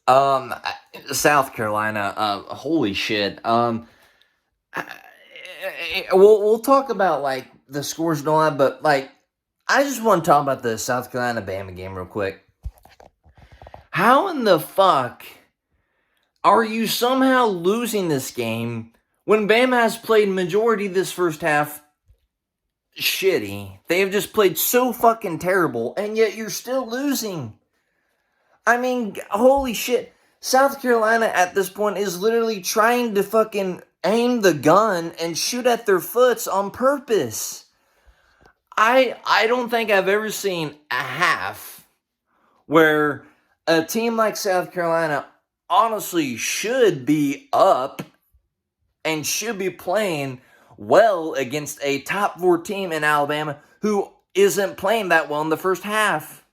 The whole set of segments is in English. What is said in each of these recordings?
Um, South Carolina. Holy shit. We'll talk about like the scores and all that, but like I just want to talk about the South Carolina Bama game real quick. How in the fuck are you somehow losing this game when Bama has played majority this first half shitty? They have just played so fucking terrible, and yet you're still losing. I mean, holy shit. South Carolina at this point is literally trying to fucking aim the gun and shoot at their foots on purpose. I don't think I've ever seen a half where a team like South Carolina honestly should be up and should be playing well against a top 4 team in Alabama who isn't playing that well in the first half.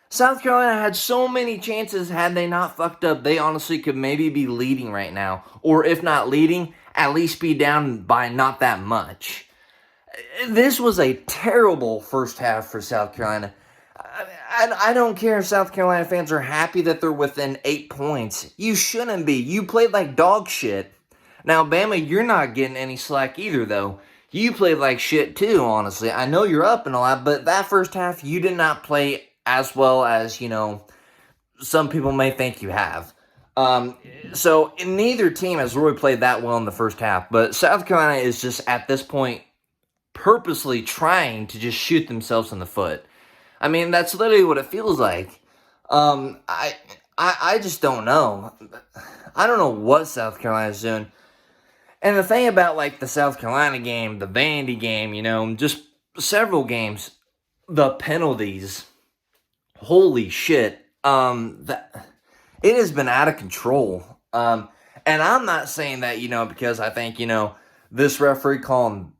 South Carolina had so many chances. Had they not fucked up, they honestly could maybe be leading right now. Or if not leading, at least be down by not that much. This was a terrible first half for South Carolina. I don't care if South Carolina fans are happy that they're within 8 points. You shouldn't be. You played like dog shit. Now, Bama, you're not getting any slack either, though. You played like shit, too, honestly. I know you're up and all that, but that first half, you did not play as well as, some people may think you have. So neither team has really played that well in the first half, but South Carolina is just, at this point, purposely trying to just shoot themselves in the foot. I mean, that's literally what it feels like. I just don't know. I don't know what South Carolina's doing. And the thing about, like, the South Carolina game, the Vandy game, just several games, the penalties, holy shit, it has been out of control. And I'm not saying that, because I think, this referee calling,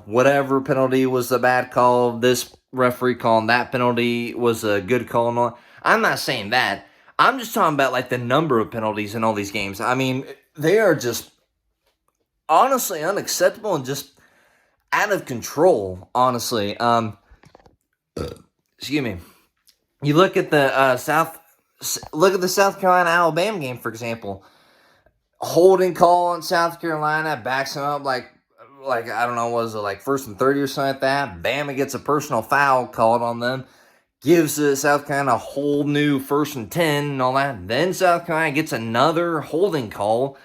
whatever penalty was a bad call, this referee calling that penalty was a good call and all. I'm not saying that. I'm just talking about, like, the number of penalties in all these games. I mean, they are just honestly unacceptable and just out of control, honestly. Excuse me. You look at the South Carolina Alabama game, for example. Holding call on South Carolina, backs them up like I don't know, was it like 1st and 30 or something like that? Bama gets a personal foul called on them, gives South Carolina a whole new 1st and 10 and all that. Then South Carolina gets another holding call.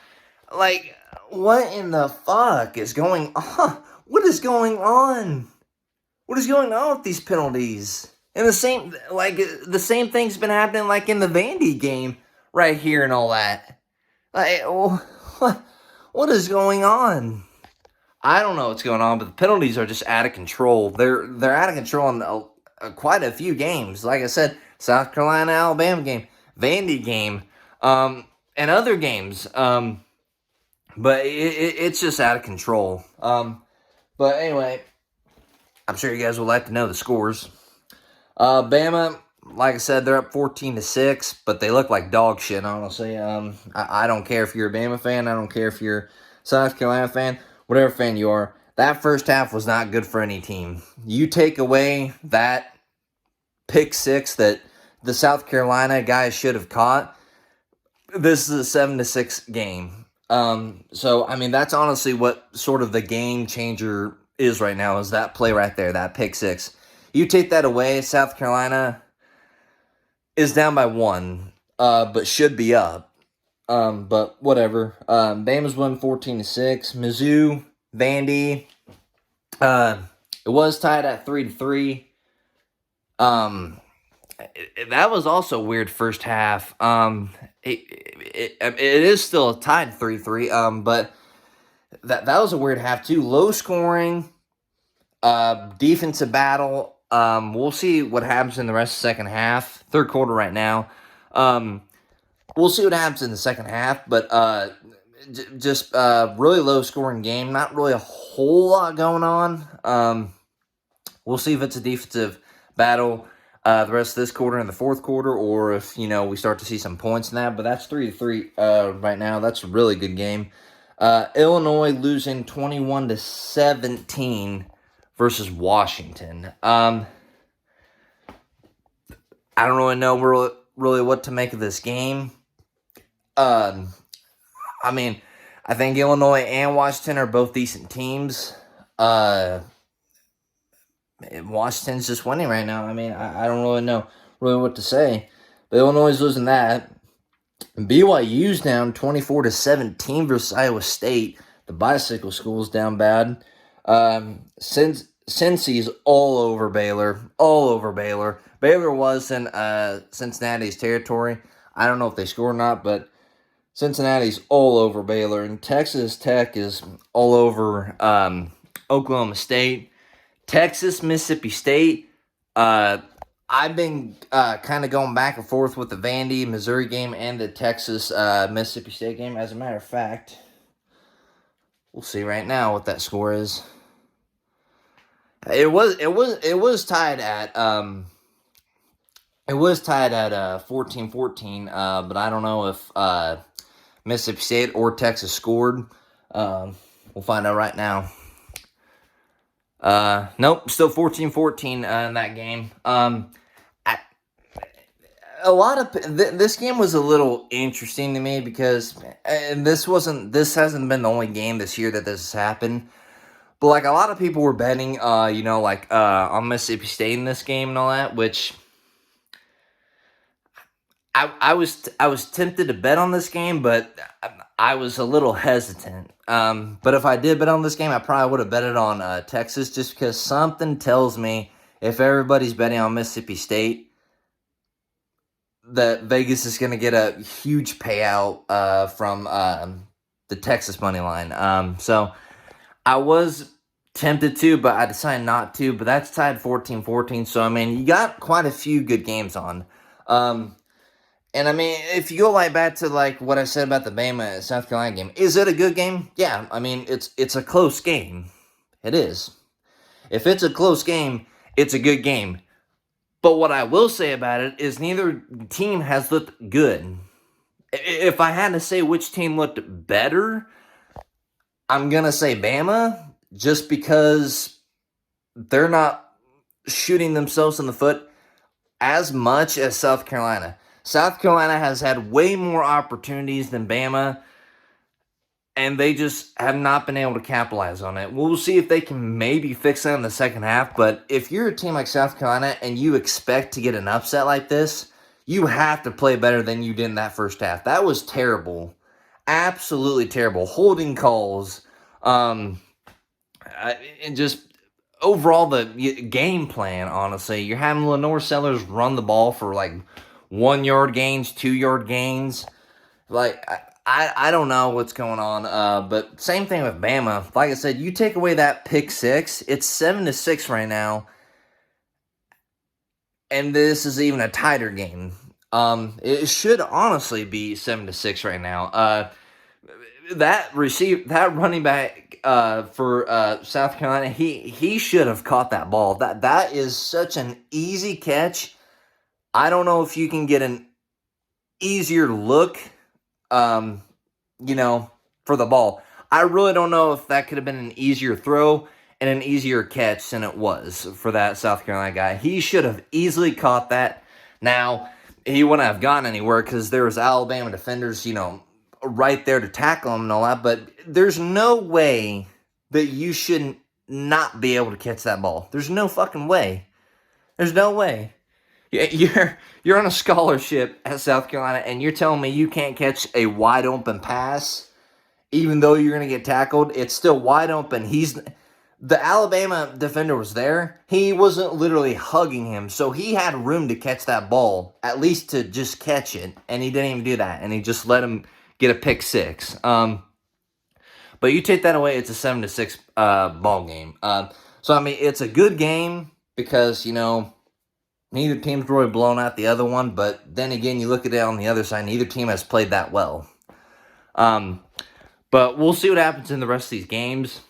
Like, what in the fuck is going on? What is going on? What is going on with these penalties? And the same thing's been happening like in the Vandy game right here and all that. Like, what is going on? I don't know what's going on, but the penalties are just out of control. They're out of control in quite a few games. Like I said, South Carolina, Alabama game, Vandy game, and other games. But it's just out of control. But anyway, I'm sure you guys would like to know the scores. Bama, like I said, they're up 14-6, but they look like dog shit, honestly. I don't care if you're a Bama fan. I don't care if you're a South Carolina fan. Whatever fan you are, that first half was not good for any team. You take away that pick six that the South Carolina guys should have caught, this is a 7-6 game. So, I mean, that's honestly what sort of the game changer is right now, is that play right there, that pick six. You take that away, South Carolina is down by 1, but should be up. But whatever. Bama's won 14-6. Mizzou, Vandy, it was tied at 3-3. That was also a weird first half. It is still tied 3-3. But that was a weird half too. Low scoring, defensive battle. We'll see what happens in the rest of the second half. Third quarter right now. We'll see what happens in the second half, but just really low-scoring game. Not really a whole lot going on. We'll see if it's a defensive battle the rest of this quarter and the fourth quarter, or if, we start to see some points in that. But that's 3-3 right now. That's a really good game. Illinois losing 21-17 versus Washington. I don't really know really what to make of this game. I mean, I think Illinois and Washington are both decent teams. Washington's just winning right now. I mean, I don't really know what to say. But Illinois is losing that. BYU's down 24-17 versus Iowa State. The bicycle school's down bad. Cincy's all over Baylor. All over Baylor. Baylor was in Cincinnati's territory. I don't know if they scored or not, but Cincinnati's all over Baylor. And Texas Tech is all over Oklahoma State. Texas, Mississippi State. I've been kind of going back and forth with the Vandy, Missouri game and the Texas, Mississippi State game. As a matter of fact, we'll see right now what that score is. It was tied at 14-14, but I don't know if Mississippi State or Texas scored. We'll find out right now. Nope, still 14-14 in that game. This game was a little interesting to me because this hasn't been the only game this year that this has happened. But like a lot of people were betting, on Mississippi State in this game and all that, which I was tempted to bet on this game, but I was a little hesitant. But if I did bet on this game, I probably would have betted on Texas, just because something tells me if everybody's betting on Mississippi State, that Vegas is going to get a huge payout from the Texas money line. So I was tempted to, but I decided not to. But that's tied 14-14. So, I mean, you got quite a few good games on. And, I mean, if you go like back to, like, what I said about the Bama South Carolina game, is it a good game? Yeah, I mean, it's a close game. It is. If it's a close game, it's a good game. But what I will say about it is neither team has looked good. If I had to say which team looked better, I'm going to say Bama, just because they're not shooting themselves in the foot as much as South Carolina. South Carolina has had way more opportunities than Bama, and they just have not been able to capitalize on it. We'll see if they can maybe fix that in the second half, but if you're a team like South Carolina and you expect to get an upset like this, you have to play better than you did in that first half. That was terrible. Absolutely terrible. Holding calls, and just overall the game plan, honestly. You're having Lenore Sellers run the ball for like 1 yard gains, 2 yard gains. Like, I don't know what's going on, but same thing with Bama. Like I said, you take away that pick six, it's 7-6 right now, and this is even a tighter game. It should honestly be 7-6 right now. That running back for South Carolina, he should have caught that ball. That is such an easy catch. I don't know if you can get an easier look, for the ball. I really don't know if that could have been an easier throw and an easier catch than it was for that South Carolina guy. He should have easily caught that. Now, he wouldn't have gotten anywhere because there was Alabama defenders, right there to tackle him and all that, but there's no way that you shouldn't not be able to catch that ball. There's no fucking way. There's no way. You're on a scholarship at South Carolina, and you're telling me you can't catch a wide open pass, even though you're going to get tackled. It's still wide open. The Alabama defender was there. He wasn't literally hugging him, so he had room to catch that ball, at least to just catch it, and he didn't even do that, and he just let him get a pick six. But you take that away, it's a 7-6 ball game. So I mean, it's a good game because neither team's really blown out the other one, but then again, you look at it on the other side, neither team has played that well. But we'll see what happens in the rest of these games.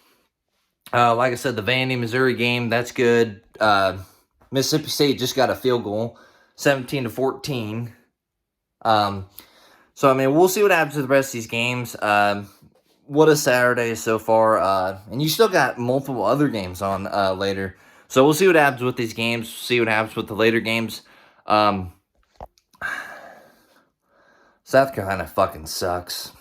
Like I said, the Vandy, Missouri game, that's good. Mississippi State just got a field goal, 17-14. So, I mean, we'll see what happens to the rest of these games. What a Saturday so far. And you still got multiple other games on later. So we'll see what happens with these games. See what happens with the later games. South Carolina fucking sucks.